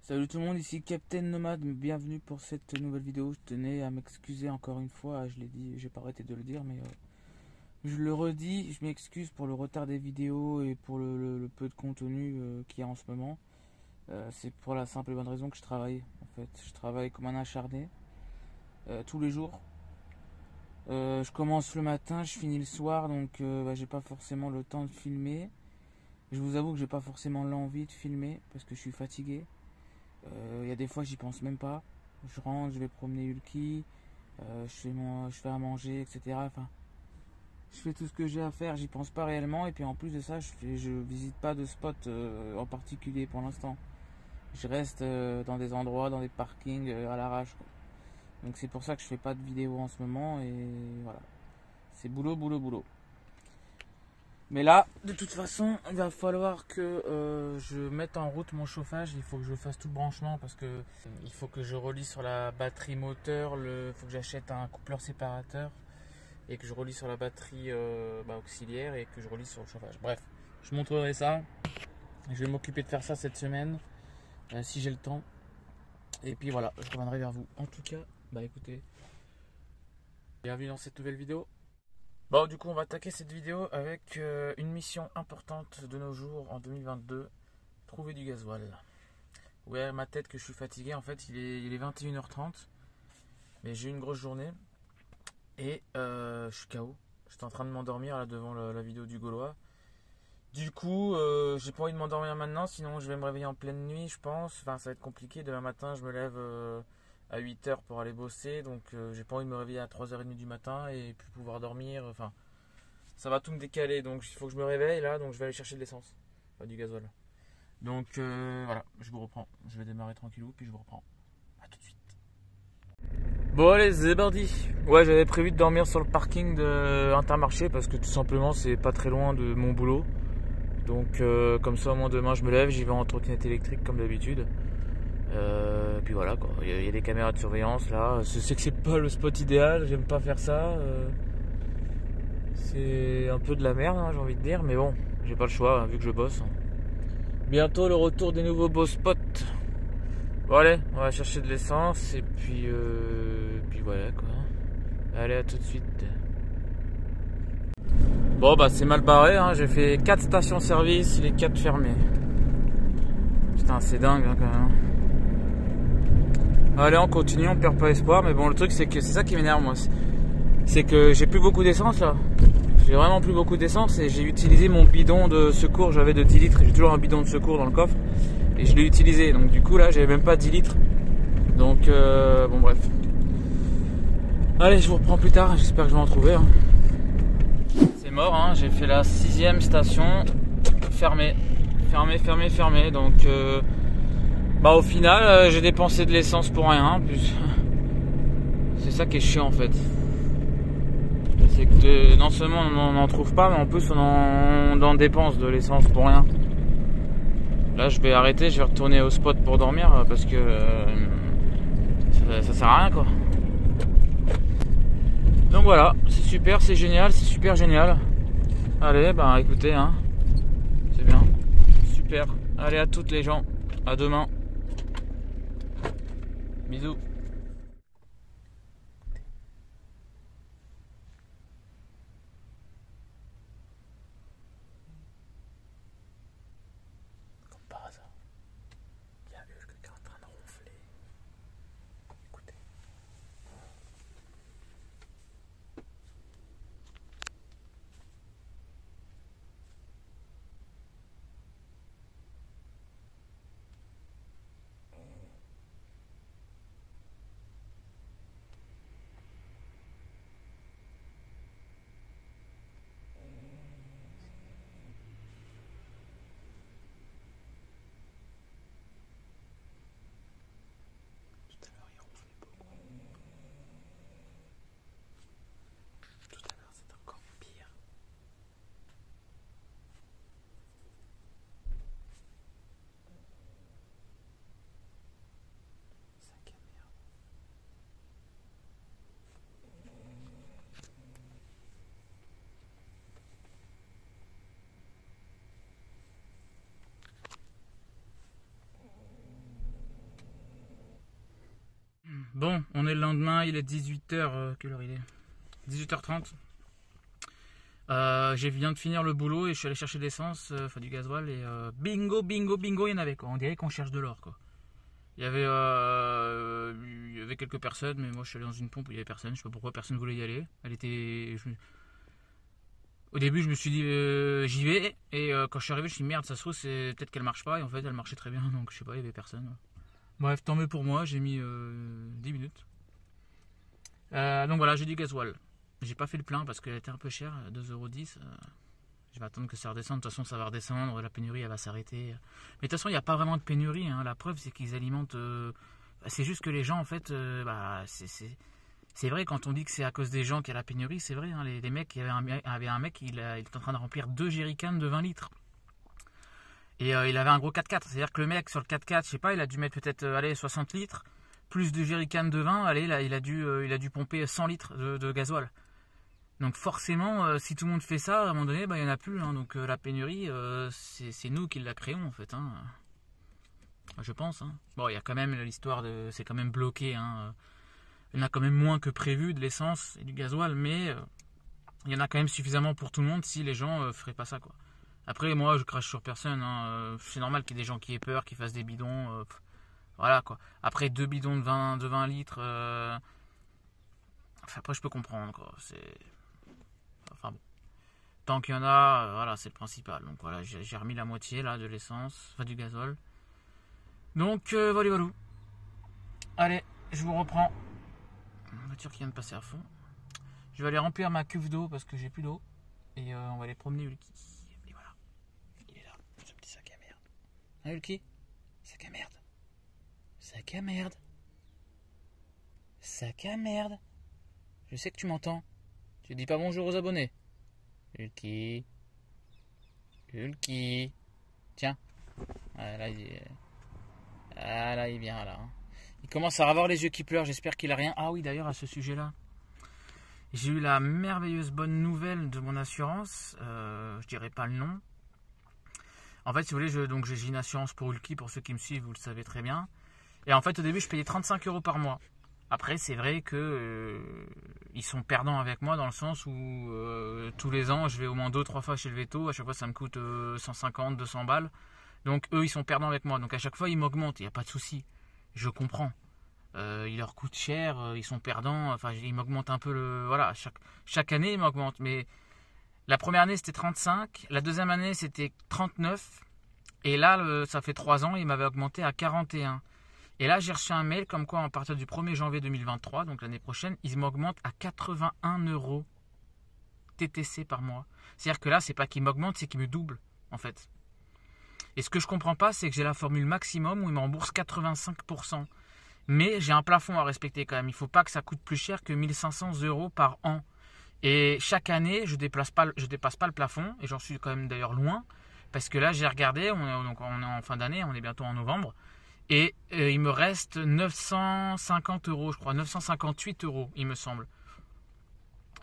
Salut tout le monde, ici Captain Nomade, bienvenue pour cette nouvelle vidéo. Je tenais à m'excuser encore une fois, je l'ai dit, j'ai pas arrêté de le dire, mais je le redis, je m'excuse pour le retard des vidéos et pour le peu de contenu qu'il y a en ce moment. C'est pour la simple et bonne raison que je travaille, en fait. Je travaille comme un acharné, tous les jours. Je commence le matin, je finis le soir, donc j'ai pas forcément le temps de filmer. Je vous avoue que j'ai pas forcément l'envie de filmer, parce que je suis fatigué. Il y a des fois j'y pense même pas. Je rentre, je vais promener Ulki, je fais à manger, etc. Enfin, je fais tout ce que j'ai à faire, j'y pense pas réellement. Et puis en plus de ça, je visite pas de spot en particulier pour l'instant. Je reste dans des endroits, dans des parkings à l'arrache. Donc c'est pour ça que je fais pas de vidéo en ce moment. Et voilà, c'est boulot, boulot, boulot. Mais là, de toute façon, il va falloir que je mette en route mon chauffage. Il faut que je fasse tout le branchement parce que il faut que je relie sur la batterie moteur. Il faut que j'achète un coupleur séparateur et que je relie sur la batterie auxiliaire et que je relie sur le chauffage. Bref, je montrerai ça. Je vais m'occuper de faire ça cette semaine si j'ai le temps. Et puis voilà, je reviendrai vers vous. En tout cas, écoutez, bienvenue dans cette nouvelle vidéo. Bon, du coup, on va attaquer cette vidéo avec une mission importante de nos jours en 2022, trouver du gasoil. Ouais, ma tête que je suis fatigué, en fait, il est 21h30, mais j'ai eu une grosse journée et je suis KO. J'étais en train de m'endormir là devant la vidéo du Gaulois. Du coup, j'ai pas envie de m'endormir maintenant, sinon je vais me réveiller en pleine nuit, je pense. Enfin, ça va être compliqué. Demain matin, je me lève à 8h pour aller bosser, donc j'ai pas envie de me réveiller à 3h30 du matin et puis pouvoir dormir. Enfin, ça va tout me décaler, donc il faut que je me réveille là, donc je vais aller chercher de l'essence, du gasoil. Donc voilà, je vous reprends. Je vais démarrer tranquillou, puis je vous reprends. A tout de suite. Bon allez, c'est parti. Ouais, j'avais prévu de dormir sur le parking de Intermarché parce que tout simplement c'est pas très loin de mon boulot. Donc comme ça au moins demain je me lève, j'y vais en trottinette électrique comme d'habitude. Puis voilà quoi, il y a des caméras de surveillance là. Je sais que c'est pas le spot idéal, j'aime pas faire ça. C'est un peu de la merde, hein, j'ai envie de dire, mais bon, j'ai pas le choix hein, vu que je bosse. Bientôt le retour des nouveaux beaux spots. Bon allez, on va chercher de l'essence et puis voilà quoi. Allez, à tout de suite. Bon c'est mal barré, hein. J'ai fait 4 stations-service, les 4 fermées. Putain, c'est dingue hein, quand même. Allez, on continue, on perd pas espoir, mais bon le truc c'est que c'est ça qui m'énerve moi. C'est que j'ai plus beaucoup d'essence là. J'ai vraiment plus beaucoup d'essence et j'ai utilisé mon bidon de secours, j'avais de 10 litres. J'ai toujours un bidon de secours dans le coffre et je l'ai utilisé. Donc du coup là j'avais même pas 10 litres. Donc bon bref. Allez, je vous reprends plus tard, j'espère que je vais en trouver. Hein. C'est mort, hein. J'ai fait la 6e station fermée. Fermée. Donc au final j'ai dépensé de l'essence pour rien. Plus... C'est ça qui est chiant en fait. C'est que non seulement on n'en trouve pas, mais en plus on en dépense de l'essence pour rien. Là je vais arrêter, je vais retourner au spot pour dormir parce que ça sert à rien quoi. Donc voilà, c'est super, c'est génial, c'est super génial. Allez, écoutez, hein, c'est bien, super. Allez à toutes les gens, à demain. Bisous. Bon, on est le lendemain, il est 18h. Quelle heure il est? 18h30. J'ai viens de finir le boulot et je suis allé chercher de l'essence, enfin du gasoil, et bingo, bingo, bingo, il y en avait quoi. On dirait qu'on cherche de l'or quoi. Il y avait quelques personnes, mais moi je suis allé dans une pompe où il y avait personne. Je sais pas pourquoi personne voulait y aller. Au début, je me suis dit j'y vais, et quand je suis arrivé, je me suis dit merde, ça se trouve, c'est peut-être qu'elle marche pas, et en fait, elle marchait très bien, donc je sais pas, il y avait personne. Bref, tant mieux pour moi, j'ai mis 10 minutes. Donc voilà, j'ai du gasoil. J'ai pas fait le plein parce qu'elle était un peu chère, 2,10 €. Je vais attendre que ça redescende. De toute façon, ça va redescendre, la pénurie elle va s'arrêter. Mais de toute façon, il n'y a pas vraiment de pénurie. Hein. La preuve, c'est qu'ils alimentent. C'est juste que les gens, en fait, c'est vrai quand on dit que c'est à cause des gens qu'il y a la pénurie, c'est vrai. Hein. Les mecs, il y avait un mec, il était en train de remplir 2 jerrycans de 20 litres. Et il avait un gros 4x4. C'est-à-dire que le mec, sur le 4x4, je sais pas, il a dû mettre peut-être 60 litres, plus 2 jerrycans de 20. Allez, là, il a dû pomper 100 litres de gasoil. Donc forcément, si tout le monde fait ça, à un moment donné, il n'y en a plus. Hein. Donc la pénurie, c'est nous qui la créons en fait. Hein. Je pense. Hein. Bon, il y a quand même l'histoire de... C'est quand même bloqué. Hein. Il y en a quand même moins que prévu de l'essence et du gasoil, mais il y en a quand même suffisamment pour tout le monde si les gens feraient pas ça. Quoi. Après, moi, je crache sur personne. Hein. C'est normal qu'il y ait des gens qui aient peur, qui fassent des bidons. Voilà quoi. Après, 2 bidons de 20 litres... Enfin, après, je peux comprendre. Quoi. Enfin bon. Tant qu'il y en a, voilà, c'est le principal. Donc voilà, j'ai remis la moitié là de l'essence, enfin du gasoil. Donc voilà. Allez, je vous reprends. Une voiture qui vient de passer à fond. Je vais aller remplir ma cuve d'eau parce que j'ai plus d'eau. Et on va aller promener Ulki. Et voilà. Il est là, ce petit sac à merde. Hein Ulki? Sac à merde. Sac à merde. Sac à merde. Je sais que tu m'entends. Tu dis pas bonjour aux abonnés. Ulki. Tiens. Ah, là, il est bien là. Il commence à avoir les yeux qui pleurent. J'espère qu'il a rien. Ah oui, d'ailleurs, à ce sujet-là, j'ai eu la merveilleuse bonne nouvelle de mon assurance. Je dirais pas le nom. En fait, si vous voulez, j'ai une assurance pour Ulki. Pour ceux qui me suivent, vous le savez très bien. Et en fait, au début, je payais 35 € par mois. Après, c'est vrai que ils sont perdants avec moi dans le sens où tous les ans, je vais au moins 2-3 fois chez le veto. À chaque fois, ça me coûte 150, 200 balles. Donc, eux, ils sont perdants avec moi. Donc, à chaque fois, ils m'augmentent. Il n'y a pas de souci. Je comprends. Il leur coûte cher. Ils sont perdants. Enfin, ils m'augmentent un peu le... Voilà, chaque année, ils m'augmentent. Mais la première année, c'était 35. La deuxième année, c'était 39. Et là, ça fait 3 ans, ils m'avaient augmenté à 41. Et là, j'ai reçu un mail comme quoi, à partir du 1er janvier 2023, donc l'année prochaine, ils m'augmentent à 81 € TTC par mois. C'est-à-dire que là, c'est pas qu'ils m'augmentent, c'est qu'ils me doublent, en fait. Et ce que je comprends pas, c'est que j'ai la formule maximum où ils me remboursent 85%. Mais j'ai un plafond à respecter quand même. Il faut pas que ça coûte plus cher que 1500 € par an. Et chaque année, je dépasse pas le plafond. Et j'en suis quand même d'ailleurs loin. Parce que là, j'ai regardé, on est en fin d'année, on est bientôt en novembre. Et il me reste 950 €, je crois, 958 €, il me semble.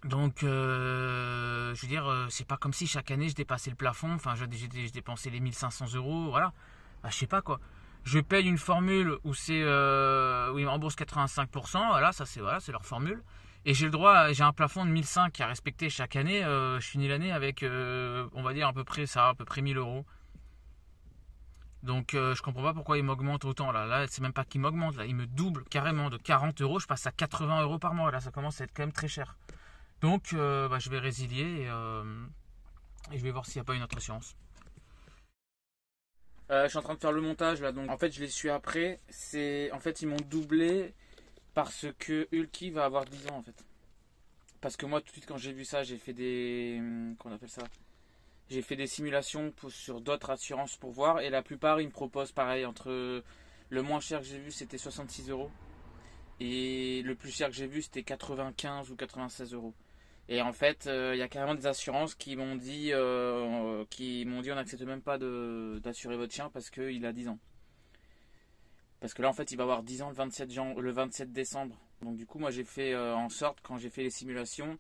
Donc, je veux dire, c'est pas comme si chaque année je dépassais le plafond. Enfin, j'ai dépensé les 1500 €, voilà. Bah, je sais pas quoi. Je paye une formule où où ils me remboursent 85%. Voilà, c'est leur formule. Et j'ai le droit, j'ai un plafond de 1500 à respecter chaque année. Je finis l'année avec, on va dire à peu près 1000 €. Donc je comprends pas pourquoi il m'augmente autant là. C'est même pas qu'il m'augmente, là il me double carrément de 40 €, je passe à 80 € par mois. Là ça commence à être quand même très cher. Donc je vais résilier et je vais voir s'il n'y a pas une autre assurance. Je suis en train de faire le montage là, donc en fait je les suis après. En fait ils m'ont doublé parce que Ulki va avoir 10 ans en fait. Parce que moi tout de suite quand j'ai vu ça, j'ai fait des... Comment on appelle ça ? J'ai fait des simulations sur d'autres assurances pour voir et la plupart ils me proposent pareil. Entre le moins cher que j'ai vu c'était 66 € et le plus cher que j'ai vu c'était 95 ou 96 €. Et en fait il y a carrément des assurances qui m'ont dit on n'accepte même pas d'assurer votre chien parce qu'il a 10 ans. Parce que là en fait il va avoir 10 ans le 27 décembre. Donc du coup moi j'ai fait en sorte quand j'ai fait les simulations.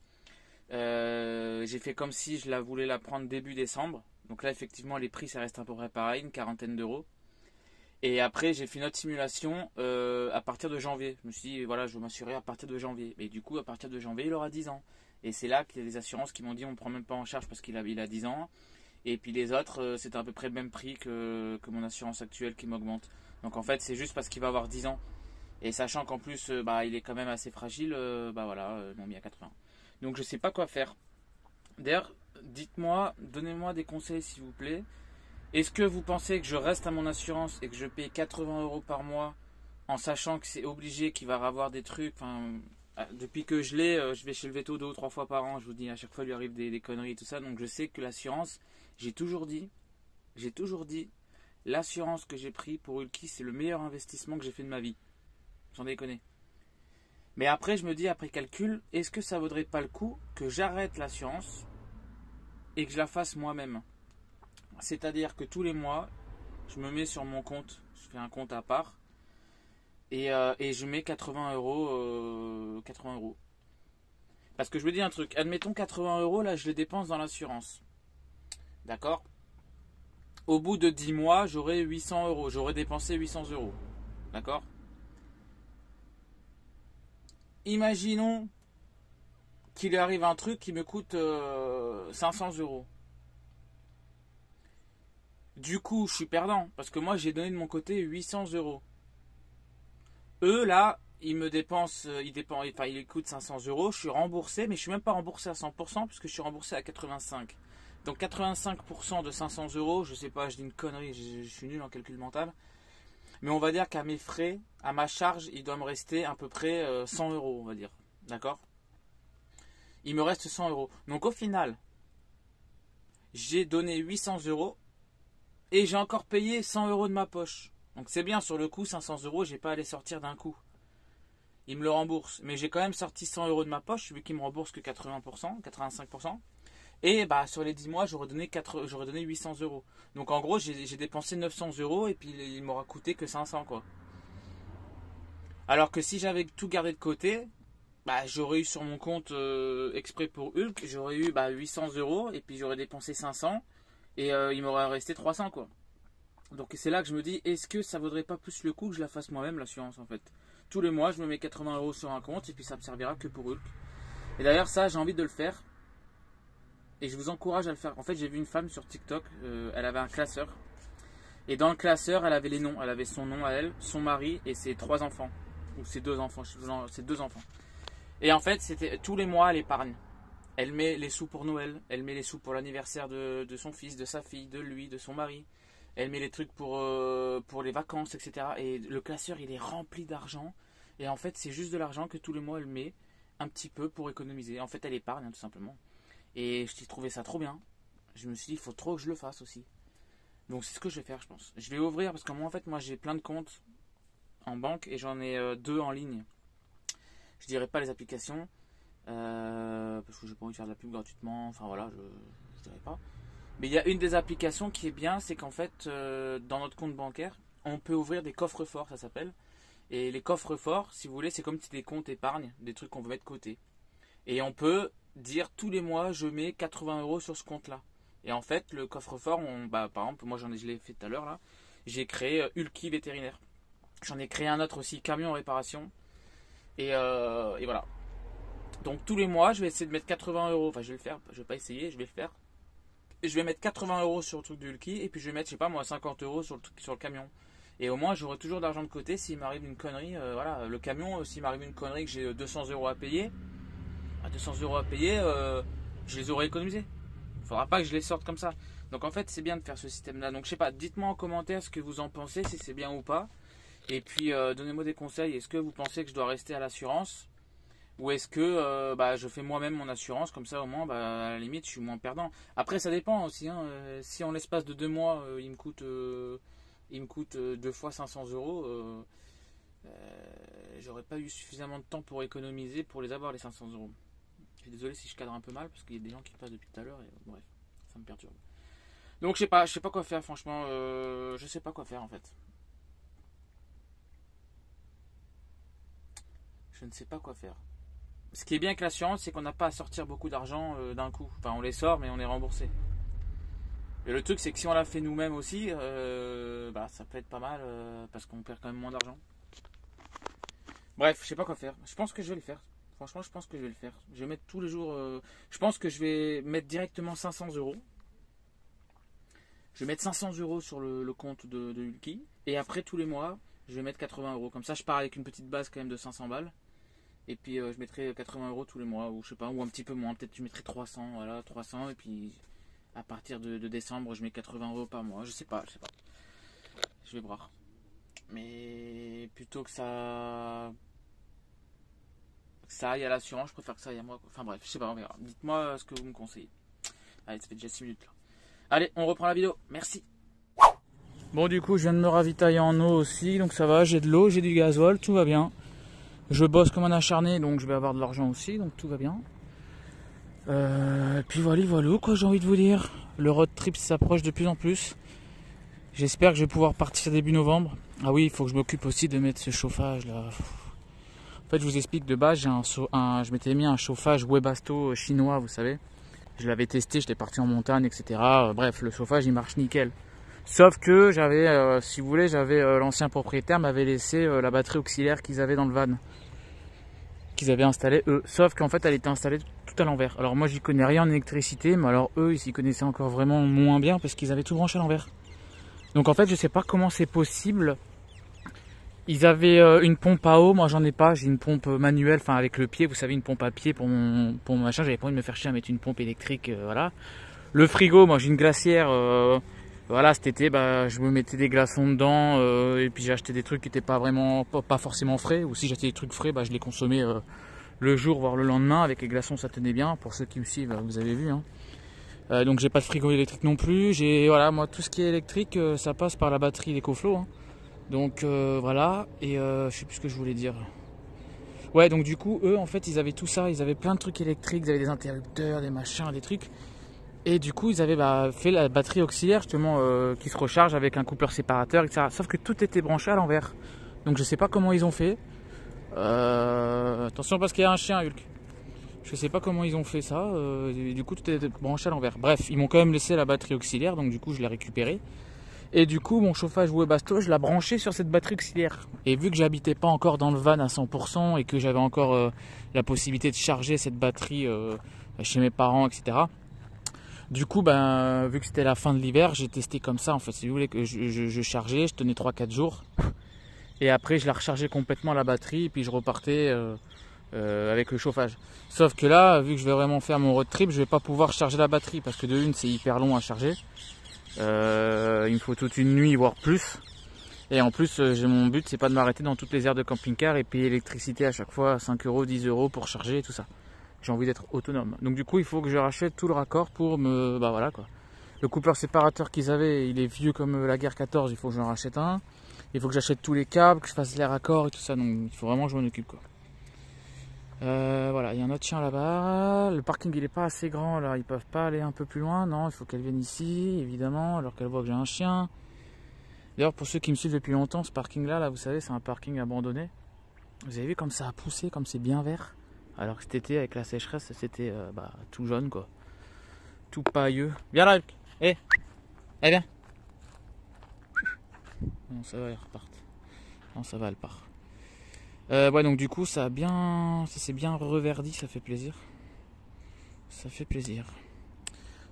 J'ai fait comme si je voulais la prendre début décembre. Donc là effectivement les prix ça reste à peu près pareil, une quarantaine d'euros. Et après, j'ai fait une autre simulation à partir de janvier. Je me suis dit, voilà, je veux m'assurer à partir de janvier. Et du coup, à partir de janvier, il aura 10 ans. Et c'est là qu'il y a des assurances qui m'ont dit, on ne prend même pas en charge parce qu'il a 10 ans. Et puis les autres, c'est à peu près le même prix que mon assurance actuelle qui m'augmente. Donc en fait, c'est juste parce qu'il va avoir 10 ans. Et sachant qu'en plus, il est quand même assez fragile, ils m'ont mis à 80. Donc je sais pas quoi faire. D'ailleurs, dites-moi, donnez-moi des conseils s'il vous plaît. Est-ce que vous pensez que je reste à mon assurance et que je paye 80 € par mois en sachant que c'est obligé qu'il va avoir des trucs. Depuis que je l'ai, je vais chez le veto 2 ou 3 fois par an. Je vous dis, à chaque fois, il lui arrive des conneries et tout ça. Donc je sais que l'assurance, j'ai toujours dit, l'assurance que j'ai pris pour Ulki, c'est le meilleur investissement que j'ai fait de ma vie. J'en déconne. Mais après, je me dis, après calcul, est-ce que ça vaudrait pas le coup que j'arrête l'assurance et que je la fasse moi-même? C'est-à-dire que tous les mois, je me mets sur mon compte, je fais un compte à part, et je mets 80 euros. 80 euros. Parce que je me dis un truc, admettons 80 euros, là je les dépense dans l'assurance. D'accord? Au bout de 10 mois, j'aurai 800 euros. J'aurai dépensé 800 euros. D'accord? Imaginons qu'il lui arrive un truc qui me coûte 500 euros. Du coup, je suis perdant. Parce que moi, j'ai donné de mon côté 800 euros. Eux, là, ils me dépensent, ils coûtent 500 euros. Je suis remboursé, mais je suis même pas remboursé à 100% puisque je suis remboursé à 85%. Donc 85% de 500 euros, je sais pas, je dis une connerie, je suis nul en calcul mental. Mais on va dire qu'à mes frais, à ma charge, il doit me rester à peu près 100 euros, on va dire. D'accord? Il me reste 100 euros. Donc au final, j'ai donné 800 euros et j'ai encore payé 100 euros de ma poche. Donc c'est bien, sur le coup, 500 euros, j'ai pas à les sortir d'un coup. Il me le rembourse. Mais j'ai quand même sorti 100 euros de ma poche, vu qu'il me rembourse que 80%, 85%. Et sur les 10 mois, j'aurais donné 800 euros. Donc en gros, j'ai dépensé 900 euros et puis il m'aura coûté que 500 quoi. Alors que si j'avais tout gardé de côté, j'aurais eu sur mon compte exprès pour Hulk, j'aurais eu 800 euros et puis j'aurais dépensé 500 et il m'aurait resté 300 quoi. Donc c'est là que je me dis, est-ce que ça vaudrait pas plus le coup que je la fasse moi-même l'assurance en fait? Tous les mois, je me mets 80 euros sur un compte et puis ça me servira que pour Hulk. Et d'ailleurs ça, j'ai envie de le faire. Et je vous encourage à le faire. En fait, j'ai vu une femme sur TikTok, elle avait un classeur. Et dans le classeur, elle avait les noms. Elle avait son nom à elle, son mari et ses 3 enfants. Ou ses 2 enfants, ses 2 enfants. Et en fait, c'était tous les mois, elle épargne. Elle met les sous pour Noël, elle met les sous pour l'anniversaire de son fils, de sa fille, de lui, de son mari. Elle met les trucs pour les vacances, etc. Et le classeur, il est rempli d'argent. Et en fait, c'est juste de l'argent que tous les mois, elle met un petit peu pour économiser. En fait, elle épargne, tout simplement. Et je trouvais ça trop bien. Je me suis dit, il faut trop que je le fasse aussi. Donc c'est ce que je vais faire, je pense. Je vais ouvrir parce que moi, en fait, j'ai plein de comptes en banque et j'en ai 2 en ligne. Je dirais pas les applications parce que j'ai pas envie de faire de la pub gratuitement. Enfin voilà, je dirais pas. Mais il y a une des applications qui est bien, c'est qu'en fait, dans notre compte bancaire, on peut ouvrir des coffres forts, ça s'appelle. Et les coffres forts, si vous voulez, c'est comme des comptes épargne, des trucs qu'on veut mettre de côté. Et on peut dire tous les mois je mets 80 euros sur ce compte là. Et en fait le coffre-fort, par exemple moi je l'ai fait tout à l'heure là, j'ai créé Hulky vétérinaire. J'en ai créé un autre aussi, camion en réparation. Et voilà. Donc tous les mois je vais essayer de mettre 80 euros. Enfin je vais le faire, je vais pas essayer, je vais le faire. Et je vais mettre 80 euros sur le truc de Hulky et puis je vais mettre je sais pas moi 50 euros sur le camion. Et au moins j'aurai toujours d'argent de côté s'il m'arrive une connerie. Voilà, le camion, s'il m'arrive une connerie que j'ai 200 euros à payer. À 200 euros à payer, je les aurais économisés. Il ne faudra pas que je les sorte comme ça. Donc en fait, c'est bien de faire ce système-là. Donc je sais pas, dites-moi en commentaire ce que vous en pensez, si c'est bien ou pas. Et puis donnez-moi des conseils. Est-ce que vous pensez que je dois rester à l'assurance? Ou est-ce que je fais moi-même mon assurance? Comme ça au moins, à la limite, je suis moins perdant. Après, ça dépend aussi. Hein, si en l'espace de 2 mois, il me coûte 2 fois 500 euros, j'aurais pas eu suffisamment de temps pour économiser pour les avoir les 500 euros. Je suis désolé si je cadre un peu mal parce qu'il y a des gens qui passent depuis tout à l'heure et bref, ça me perturbe. Donc je sais pas quoi faire franchement, je sais pas quoi faire en fait. Je ne sais pas quoi faire. Ce qui est bien avec l'assurance, c'est qu'on n'a pas à sortir beaucoup d'argent d'un coup. Enfin, on les sort mais on est remboursé. Et le truc c'est que si on l'a fait nous-mêmes aussi, bah, ça peut être pas mal parce qu'on perd quand même moins d'argent. Bref, je sais pas quoi faire. Je pense que je vais le faire. Franchement, je pense que je vais le faire. Je vais mettre tous les jours. Je pense que je vais mettre directement 500 euros. Je vais mettre 500 euros sur le compte de Hulky. Et après, tous les mois, je vais mettre 80 euros. Comme ça, je pars avec une petite base quand même de 500 balles. Et puis, je mettrai 80 euros tous les mois. Ou je sais pas, ou un petit peu moins. Peut-être je mettrai 300. Voilà, 300. Et puis, à partir de décembre, je mets 80 euros par mois. Je sais pas. Je vais voir. Mais plutôt que ça aille à l'assurance, je préfère que ça aille à moi. Enfin bref, je sais pas, on verra. Dites-moi ce que vous me conseillez. Allez, ça fait déjà 6 minutes là. Allez, on reprend la vidéo. Merci. Bon, du coup, je viens de me ravitailler en eau aussi. Donc ça va, j'ai de l'eau, j'ai du gasoil, tout va bien. Je bosse comme un acharné, donc je vais avoir de l'argent aussi, donc tout va bien. Puis voilà, quoi, j'ai envie de vous dire. Le road trip s'approche de plus en plus. J'espère que je vais pouvoir partir début novembre. Ah oui, il faut que je m'occupe aussi de mettre ce chauffage là. En fait, je vous explique, de base, je m'étais mis un chauffage Webasto chinois, vous savez. Je l'avais testé, j'étais parti en montagne, etc. Bref, le chauffage, il marche nickel. Sauf que j'avais, si vous voulez, l'ancien propriétaire m'avait laissé la batterie auxiliaire qu'ils avaient dans le van. Qu'ils avaient installée, eux. Sauf qu'en fait, elle était installée tout à l'envers. Alors moi, j'y connais rien en électricité, mais alors eux, ils s'y connaissaient encore vraiment moins bien parce qu'ils avaient tout branché à l'envers. Donc en fait, je sais pas comment c'est possible. Ils avaient une pompe à eau, moi j'en ai pas, j'ai une pompe manuelle, enfin avec le pied, vous savez, une pompe à pied pour mon machin, j'avais pas envie de me faire chier à mettre une pompe électrique, voilà. Le frigo, moi j'ai une glacière, voilà, cet été, bah, je me mettais des glaçons dedans, et puis j'ai acheté des trucs qui étaient pas forcément frais, ou si j'achetais des trucs frais, bah, je les consommais le jour, voire le lendemain, avec les glaçons ça tenait bien, pour ceux qui me suivent, vous avez vu, hein. Donc j'ai pas de frigo électrique non plus, voilà, moi tout ce qui est électrique, ça passe par la batterie d'EcoFlow, hein. Donc voilà, et je sais plus ce que je voulais dire. Ouais, donc du coup, eux, en fait, ils avaient tout ça, ils avaient plein de trucs électriques, ils avaient des interrupteurs, des machins, des trucs. Et du coup, ils avaient fait la batterie auxiliaire, justement, qui se recharge avec un coupeur séparateur, etc. Sauf que tout était branché à l'envers. Donc je sais pas comment ils ont fait. Attention parce qu'il y a un chien, Hulk. Je sais pas comment ils ont fait ça, et du coup tout était branché à l'envers. Bref, ils m'ont quand même laissé la batterie auxiliaire, donc du coup je l'ai récupérée. Et du coup, mon chauffage Webasto, je l'ai branché sur cette batterie auxiliaire. Et vu que j'habitais pas encore dans le van à 100% et que j'avais encore la possibilité de charger cette batterie chez mes parents, etc. Du coup, ben, vu que c'était la fin de l'hiver, j'ai testé comme ça. En fait, si vous voulez, que je chargeais, je tenais 3-4 jours. Et après, je la rechargeais complètement la batterie et puis je repartais avec le chauffage. Sauf que là, vu que je vais vraiment faire mon road trip, je vais pas pouvoir charger la batterie parce que de une, c'est hyper long à charger. Il me faut toute une nuit, voire plus. Et en plus, mon but, c'est pas de m'arrêter dans toutes les aires de camping-car et payer l'électricité à chaque fois 5 euros, 10 euros pour charger et tout ça. J'ai envie d'être autonome. Donc du coup, il faut que je rachète tout le raccord pour me... Bah voilà quoi. Le coupeur séparateur qu'ils avaient, il est vieux comme la guerre 14, il faut que j'en rachète un. Il faut que j'achète tous les câbles, que je fasse les raccords et tout ça. Donc il faut vraiment que je m'en occupe quoi. Voilà, il y a un autre chien là-bas. Le parking il est pas assez grand là, ils peuvent pas aller un peu plus loin. Non, il faut qu'elle vienne ici, évidemment, alors qu'elle voit que j'ai un chien. D'ailleurs, pour ceux qui me suivent depuis longtemps, ce parking là, vous savez, c'est un parking abandonné. Vous avez vu comme ça a poussé, comme c'est bien vert. Alors que cet été, avec la sécheresse, c'était tout jaune quoi. Tout pailleux. Viens là, hé, viens. Non, ça va, elle repart. Non, ça va, elle part. Ouais, donc du coup, ça s'est bien reverdi, ça fait plaisir. Ça fait plaisir.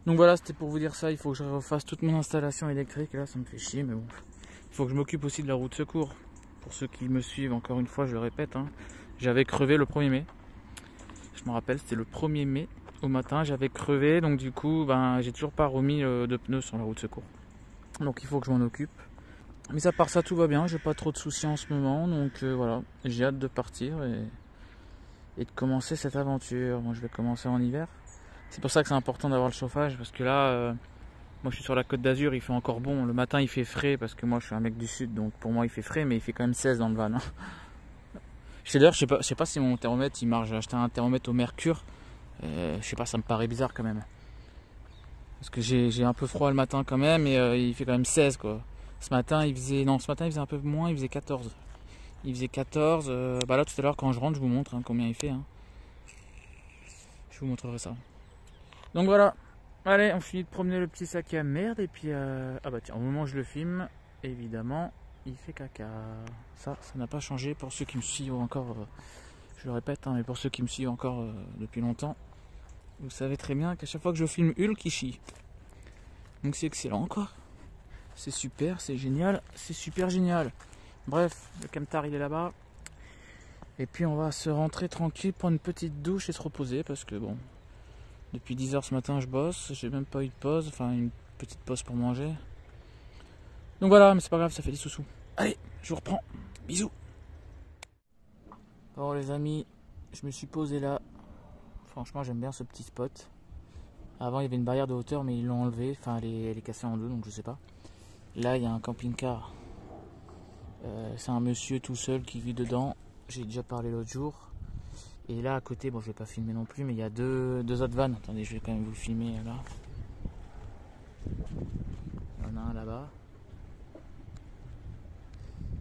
Donc voilà, c'était pour vous dire ça. Il faut que je refasse toute mon installation électrique. Là, ça me fait chier, mais bon. Il faut que je m'occupe aussi de la roue de secours. Pour ceux qui me suivent, encore une fois, je le répète, hein, j'avais crevé le 1er mai. Je me rappelle, c'était le 1er mai au matin, j'avais crevé. Donc du coup, j'ai toujours pas remis de pneus sur la roue de secours. Donc il faut que je m'en occupe. Mais à part ça, tout va bien. J'ai pas trop de soucis en ce moment. Donc voilà, j'ai hâte de partir et de commencer cette aventure. Moi, je vais commencer en hiver. C'est pour ça que c'est important d'avoir le chauffage. Parce que là, moi je suis sur la Côte d'Azur, il fait encore bon. Le matin, il fait frais parce que moi je suis un mec du sud. Donc pour moi, il fait frais, mais il fait quand même 16 dans le van. Hein. D'ailleurs, je sais pas si mon thermomètre il marche. J'ai acheté un thermomètre au mercure. Je sais pas, ça me paraît bizarre quand même. Parce que j'ai un peu froid le matin quand même. Et il fait quand même 16 quoi. Ce matin, il faisait un peu moins, il faisait 14. Il faisait 14. Là, tout à l'heure, quand je rentre, je vous montre combien il fait. Hein. Je vous montrerai ça. Donc voilà. Allez, on finit de promener le petit sac à merde et puis ah bah tiens, au moment où je le filme, évidemment, il fait caca. Ça n'a pas changé pour ceux qui me suivent encore, je le répète, hein, mais pour ceux qui me suivent encore depuis longtemps, vous savez très bien qu'à chaque fois que je filme Hulk, il chie. Donc c'est excellent quoi. C'est super, c'est génial, c'est super génial. Bref, le camtar il est là-bas. Et puis on va se rentrer tranquille, prendre une petite douche et se reposer parce que bon, depuis 10 h ce matin je bosse, j'ai même pas eu de pause, enfin une petite pause pour manger. Donc voilà, mais c'est pas grave, ça fait des sous-sous. Allez, je vous reprends. Bisous. Bon les amis, je me suis posé là. Franchement j'aime bien ce petit spot. Avant il y avait une barrière de hauteur mais ils l'ont enlevée, enfin elle est cassée en deux donc je sais pas. Là il y a un camping-car. C'est un monsieur tout seul qui vit dedans. J'ai déjà parlé l'autre jour. Et là à côté, bon je vais pas filmer non plus, mais il y a deux autres vannes. Attendez, je vais quand même vous le filmer là. Il y en a un là-bas.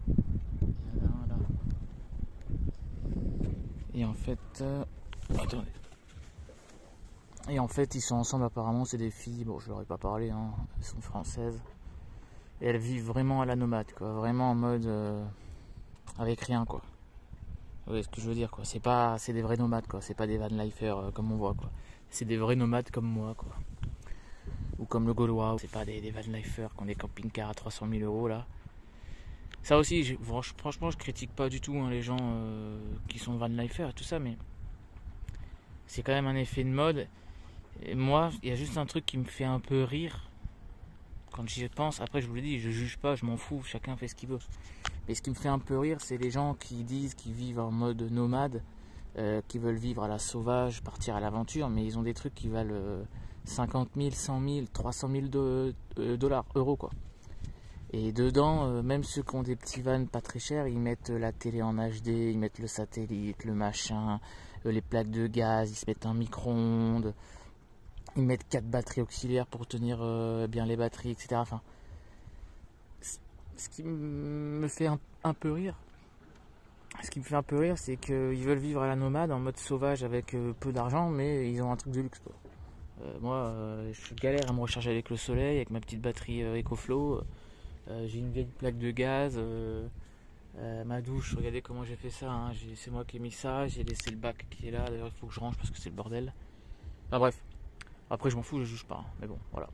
Il y en a un là. Et en fait, attendez. Et en fait ils sont ensemble apparemment, c'est des filles, bon je leur ai pas parlé, hein. Elles sont françaises. Et elles vivent vraiment à la nomade, quoi. Vraiment en mode avec rien quoi. Vous voyez ce que je veux dire quoi. C'est des vrais nomades quoi. C'est pas des vanlifers comme on voit quoi. C'est des vrais nomades comme moi quoi. Ou comme le Gaulois. C'est pas des vanlifers qui ont des camping-cars à 300 000 € là. Ça aussi, franchement je critique pas du tout hein, les gens qui sont vanlifers et tout ça, mais c'est quand même un effet de mode. Et moi, il y a juste un truc qui me fait un peu rire quand j'y pense. Après je vous l'ai dit, je juge pas, je m'en fous, chacun fait ce qu'il veut. Mais ce qui me fait un peu rire, c'est les gens qui disent qu'ils vivent en mode nomade, qui veulent vivre à la sauvage, partir à l'aventure, mais ils ont des trucs qui valent 50 000, 100 000, 300 000 dollars, euros quoi. Et dedans, même ceux qui ont des petits vannes pas très chers, ils mettent la télé en HD, ils mettent le satellite, le machin, les plaques de gaz, ils se mettent un micro-ondes, ils mettent 4 batteries auxiliaires pour tenir bien les batteries, etc. Enfin, ce qui me fait un peu rire, c'est qu'ils veulent vivre à la nomade en mode sauvage avec peu d'argent, mais ils ont un truc de luxe quoi. Moi, je galère à me recharger avec le soleil, avec ma petite batterie EcoFlow. J'ai une vieille plaque de gaz. Ma douche, regardez comment j'ai fait ça. Hein. C'est moi qui ai mis ça. J'ai laissé le bac qui est là. D'ailleurs, il faut que je range parce que c'est le bordel. Enfin bref. Après, je m'en fous, je juge pas. Hein. Mais bon, voilà.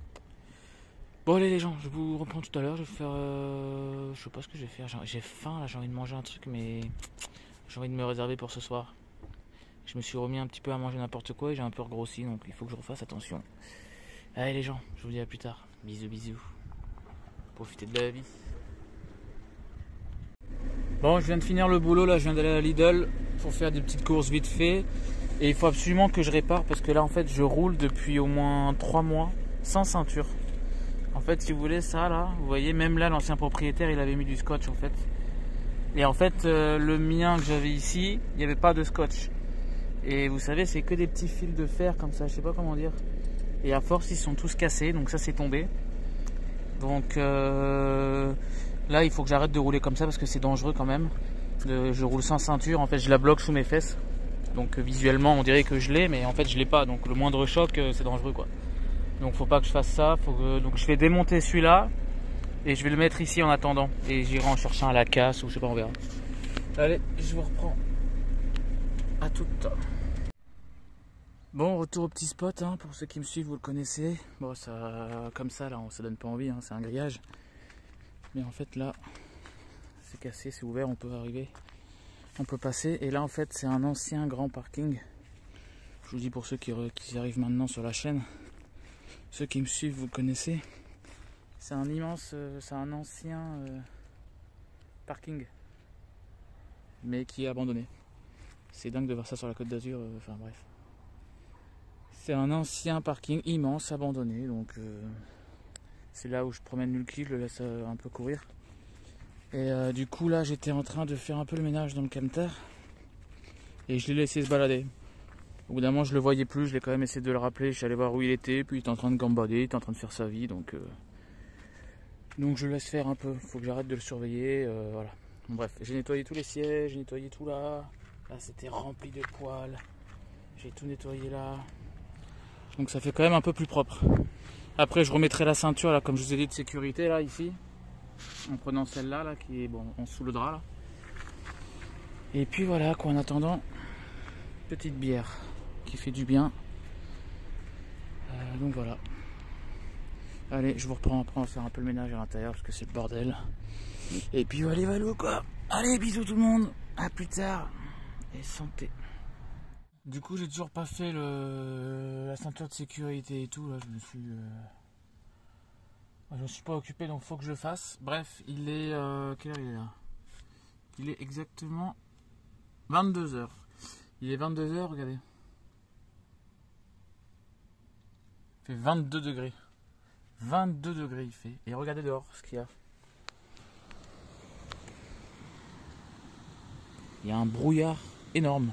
Bon allez les gens, je vous reprends tout à l'heure, je vais faire... je sais pas ce que je vais faire, j'ai faim là, j'ai envie de manger un truc mais j'ai envie de me réserver pour ce soir. Je me suis remis un petit peu à manger n'importe quoi et j'ai un peu regrossi donc il faut que je refasse attention. Allez les gens, je vous dis à plus tard, bisous bisous, profitez de la vie. Bon je viens de finir le boulot là, je viens d'aller à Lidl pour faire des petites courses vite fait. Et il faut absolument que je répare parce que là en fait je roule depuis au moins 3 mois sans ceinture. En fait, si vous voulez, ça là, vous voyez, même là, l'ancien propriétaire, il avait mis du scotch en fait. Et en fait, le mien que j'avais ici, il n'y avait pas de scotch. Et vous savez, c'est que des petits fils de fer comme ça, je sais pas comment dire. Et à force, ils sont tous cassés, donc ça, c'est tombé. Donc là, il faut que j'arrête de rouler comme ça parce que c'est dangereux quand même. Je roule sans ceinture, en fait, je la bloque sous mes fesses. Donc visuellement, on dirait que je l'ai, mais en fait, je l'ai pas. Donc le moindre choc, c'est dangereux quoi. Donc faut pas que je fasse ça, donc je vais démonter celui-là et je vais le mettre ici en attendant et j'irai en chercher un à la casse ou je sais pas, on verra. Allez, je vous reprends. À tout le temps. Bon, retour au petit spot, hein, pour ceux qui me suivent, vous le connaissez. Bon, ça, comme ça, là, ça donne pas envie, hein, c'est un grillage. Mais en fait, là, c'est cassé, c'est ouvert, on peut arriver, on peut passer. Et là, en fait, c'est un ancien grand parking. Je vous dis pour ceux qui arrivent maintenant sur la chaîne. Ceux qui me suivent, vous le connaissez. C'est un immense, c'est un ancien parking, mais qui est abandonné. C'est dingue de voir ça sur la Côte d'Azur. Enfin bref, c'est un ancien parking immense abandonné. Donc c'est là où je promène Nulki, je le laisse un peu courir. Et du coup là, j'étais en train de faire un peu le ménage dans le camtar et je l'ai laissé se balader. Au bout d'un moment, je le voyais plus, je l'ai quand même essayé de le rappeler, je suis allé voir où il était, puis il était en train de gambader, il était en train de faire sa vie, donc je le laisse faire un peu, faut que j'arrête de le surveiller, voilà. Bon, bref, j'ai nettoyé tous les sièges, j'ai nettoyé tout là, là c'était rempli de poils, j'ai tout nettoyé là, Donc ça fait quand même un peu plus propre. Après je remettrai la ceinture là, comme je vous ai dit, de sécurité là ici, en prenant celle-là là, qui est bon en sous le drap là. Et puis voilà quoi, en attendant, petite bière qui fait du bien. Donc voilà. Allez, je vous reprends après, on va faire un peu le ménage à l'intérieur parce que c'est le bordel. Et puis allez Valou quoi. Allez, bisous tout le monde, à plus tard et santé. Du coup j'ai toujours pas fait la ceinture de sécurité et tout là, je me suis pas occupé, donc faut que je le fasse. Bref, il est quelle heure il est là? Il est exactement 22 h. Il est 22 h, regardez. Il fait 22 degrés. 22 degrés il fait. Et regardez dehors ce qu'il y a. Il y a un brouillard énorme.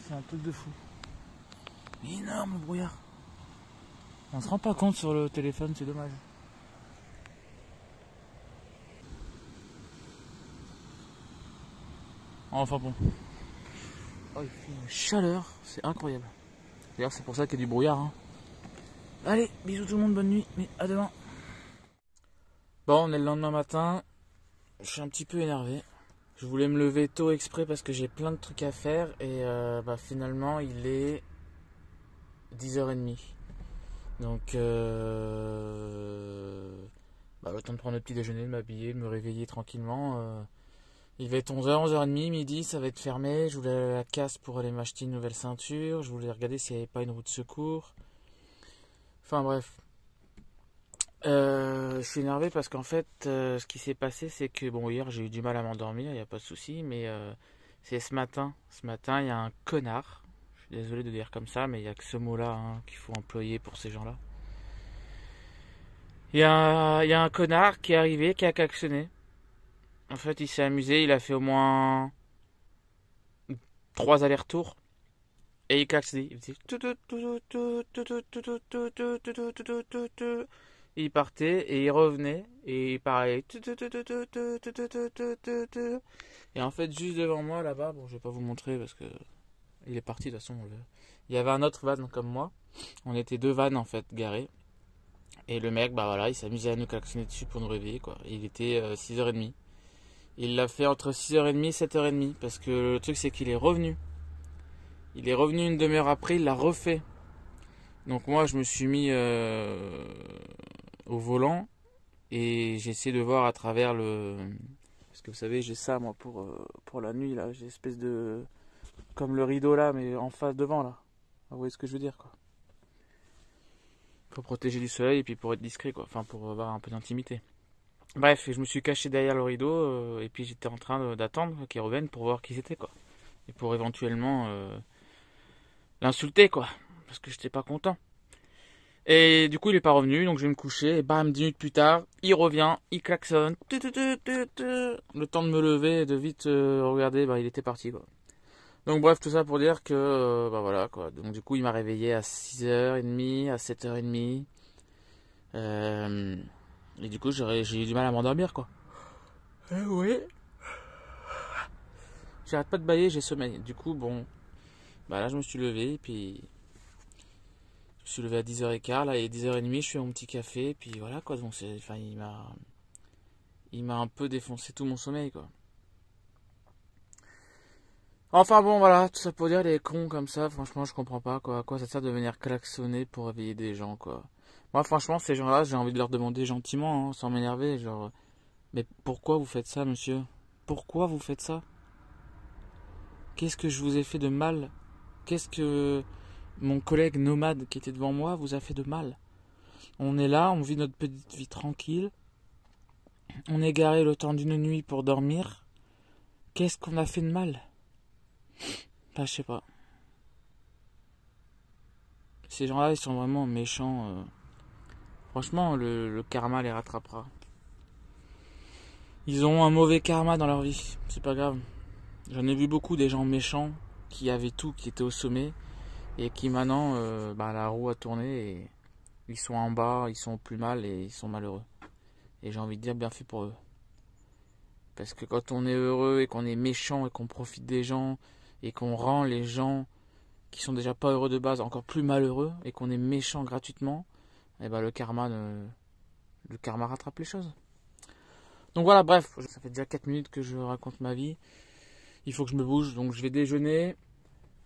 C'est un truc de fou. Énorme le brouillard. On se rend pas compte sur le téléphone, c'est dommage. Enfin bon. Oh, il fait une chaleur, c'est incroyable. D'ailleurs c'est pour ça qu'il y a du brouillard. Hein. Allez, bisous tout le monde, bonne nuit, mais à demain. Bon, on est le lendemain matin. Je suis un petit peu énervé. Je voulais me lever tôt exprès parce que j'ai plein de trucs à faire. Et finalement il est 10h30. Donc le temps de prendre le petit déjeuner, de m'habiller, de me réveiller tranquillement. Il va être 11h, 11h30, midi, ça va être fermé. Je voulais aller à la casse pour aller m'acheter une nouvelle ceinture. Je voulais regarder s'il n'y avait pas une roue de secours. Enfin bref. Je suis énervé parce qu'en fait, ce qui s'est passé, c'est que bon, hier j'ai eu du mal à m'endormir, il n'y a pas de souci, mais c'est ce matin. Ce matin, il y a un connard. Je suis désolé de dire comme ça, mais il n'y a que ce mot-là qu'il faut employer pour ces gens-là. Il y a un connard qui est arrivé, qui a klaxonné. En fait, il s'est amusé, il a fait au moins 3 allers-retours. Et il klaxonnait. Il faisait il partait et il revenait. Et pareil. Et en fait, juste devant moi, là-bas, bon, je vais pas vous montrer parce que il est parti de toute façon. Il y avait un autre van comme moi. On était 2 vannes en fait garés. Et le mec, il s'amusait à nous klaxonner dessus pour nous réveiller quoi. Il était 6h30. Il l'a fait entre 6h30 et 7h30 parce que le truc c'est qu'il est revenu. Il est revenu une demi-heure après, il l'a refait. Donc moi je me suis mis au volant et j'ai essayé de voir à travers le... Parce que vous savez j'ai ça moi pour la nuit là, j'ai une espèce de... Comme le rideau là mais en face devant là. Vous voyez ce que je veux dire quoi. Pour protéger du soleil et puis pour être discret quoi, enfin pour avoir un peu d'intimité. Bref, je me suis caché derrière le rideau et puis j'étais en train d'attendre qu'ils reviennent pour voir qui c'était quoi. Et pour éventuellement l'insulter quoi, parce que j'étais pas content. Et du coup il est pas revenu, donc je vais me coucher et bam, 10 minutes plus tard, il revient, il klaxonne. Le temps de me lever et de vite regarder, il était parti quoi. Donc bref, tout ça pour dire que voilà quoi. Donc du coup il m'a réveillé à 6h30, à 7h30. Et du coup j'ai eu du mal à m'endormir quoi. Oui. J'arrête pas de bâiller, j'ai sommeil. Du coup bon, là je me suis levé et puis je suis levé à 10h15, là il est 10h30, je fais mon petit café et puis voilà quoi. Donc il m'a un peu défoncé tout mon sommeil quoi. Enfin bon voilà, tout ça pour dire les cons comme ça, franchement je comprends pas quoi. À quoi ça sert de venir klaxonner pour réveiller des gens quoi. Moi franchement ces gens-là j'ai envie de leur demander gentiment, sans m'énerver, genre mais pourquoi vous faites ça monsieur? Pourquoi vous faites ça? Qu'est-ce que je vous ai fait de mal? Qu'est-ce que mon collègue nomade qui était devant moi vous a fait de mal? On est là, on vit notre petite vie tranquille. On est garé le temps d'une nuit pour dormir. Qu'est-ce qu'on a fait de mal? Je sais pas. Ces gens-là, ils sont vraiment méchants. Franchement, le karma les rattrapera. Ils ont un mauvais karma dans leur vie. C'est pas grave. J'en ai vu beaucoup des gens méchants qui avaient tout, qui étaient au sommet et qui maintenant, la roue a tourné et ils sont en bas, ils sont au plus mal et ils sont malheureux. Et j'ai envie de dire bien fait pour eux. Parce que quand on est heureux et qu'on est méchant et qu'on profite des gens et qu'on rend les gens qui sont déjà pas heureux de base, encore plus malheureux, et qu'on est méchant gratuitement, et ben le karma rattrape les choses. Donc voilà, bref, ça fait déjà 4 minutes que je raconte ma vie. Il faut que je me bouge, donc je vais déjeuner.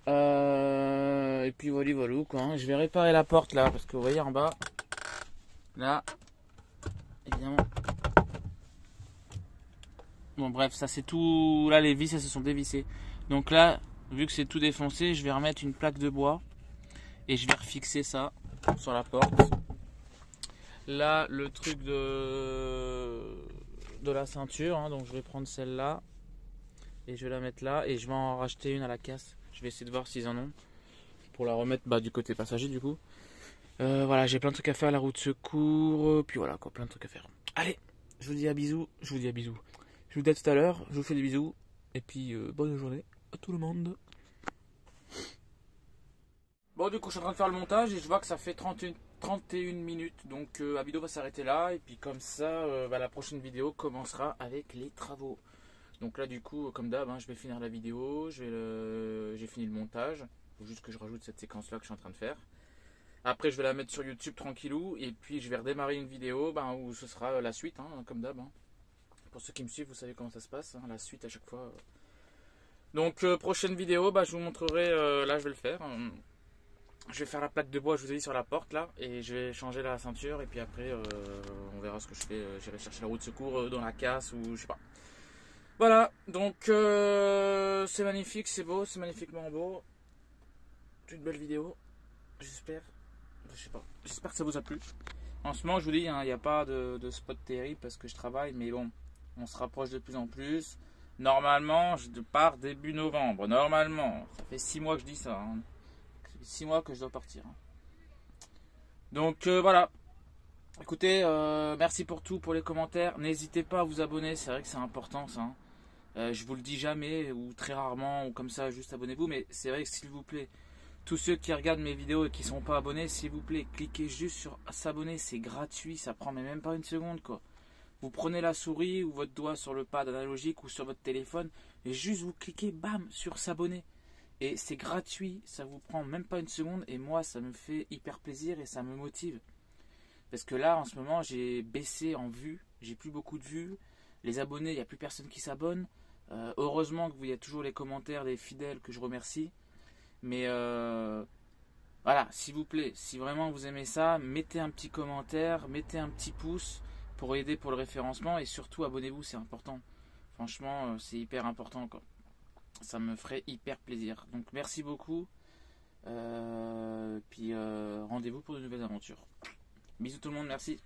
Et puis voilà quoi. Hein. Je vais réparer la porte là, parce que vous voyez en bas, là, évidemment. Bon bref, ça c'est tout. Là les vis elles se sont dévissées. Donc là, vu que c'est tout défoncé, je vais remettre une plaque de bois et je vais refixer ça sur la porte. Là le truc de la ceinture, hein, donc je vais prendre celle-là et je vais la mettre là et je vais en racheter une à la casse. Je vais essayer de voir s'ils en ont pour la remettre du côté passager du coup. Voilà, j'ai plein de trucs à faire, la roue de secours, puis voilà quoi, plein de trucs à faire. Allez, je vous dis à bisous, je vous dis à tout à l'heure, je vous fais des bisous et puis bonne journée à tout le monde. Bon du coup je suis en train de faire le montage et je vois que ça fait 31 minutes, donc la vidéo va s'arrêter là et puis comme ça la prochaine vidéo commencera avec les travaux. Donc là du coup comme d'hab hein, je vais finir la vidéo, j'ai fini le montage, il faut juste que je rajoute cette séquence là que je suis en train de faire. Après je vais la mettre sur YouTube tranquillou et puis je vais redémarrer une vidéo où ce sera la suite hein, comme d'hab. Hein. Pour ceux qui me suivent vous savez comment ça se passe, hein, la suite à chaque fois. Donc prochaine vidéo je vous montrerai, là je vais le faire. Je vais faire la plaque de bois, je vous ai dit sur la porte là, et je vais changer la ceinture et puis après on verra ce que je fais. J'irai chercher la roue de secours dans la casse ou je sais pas. Voilà, donc c'est magnifique, c'est beau, c'est magnifiquement beau. Une belle vidéo, j'espère. Je sais pas, j'espère que ça vous a plu. En ce moment je vous dis, il n'y a pas de spot terrible parce que je travaille, mais bon, on se rapproche de plus en plus. Normalement, je pars début novembre, normalement. Ça fait 6 mois que je dis ça. Hein. 6 mois que je dois partir. Donc voilà. Écoutez, merci pour tout, pour les commentaires. N'hésitez pas à vous abonner, c'est vrai que c'est important ça. Je vous le dis jamais, ou très rarement, ou comme ça, juste abonnez-vous. Mais c'est vrai que s'il vous plaît, tous ceux qui regardent mes vidéos et qui ne sont pas abonnés, s'il vous plaît, cliquez juste sur s'abonner, c'est gratuit, ça prend même pas une seconde quoi. Vous prenez la souris ou votre doigt sur le pad analogique ou sur votre téléphone et juste vous cliquez, bam, sur s'abonner. Et c'est gratuit, ça vous prend même pas une seconde et moi ça me fait hyper plaisir et ça me motive. Parce que là en ce moment j'ai baissé en vues, j'ai plus beaucoup de vues, les abonnés, il n'y a plus personne qui s'abonne. Heureusement qu'il y a toujours les commentaires des fidèles que je remercie. Mais voilà, s'il vous plaît, si vraiment vous aimez ça, mettez un petit commentaire, mettez un petit pouce pour aider pour le référencement et surtout abonnez-vous, c'est important. Franchement, c'est hyper important quoi. Ça me ferait hyper plaisir. Donc merci beaucoup. Puis rendez-vous pour de nouvelles aventures. Bisous tout le monde, merci.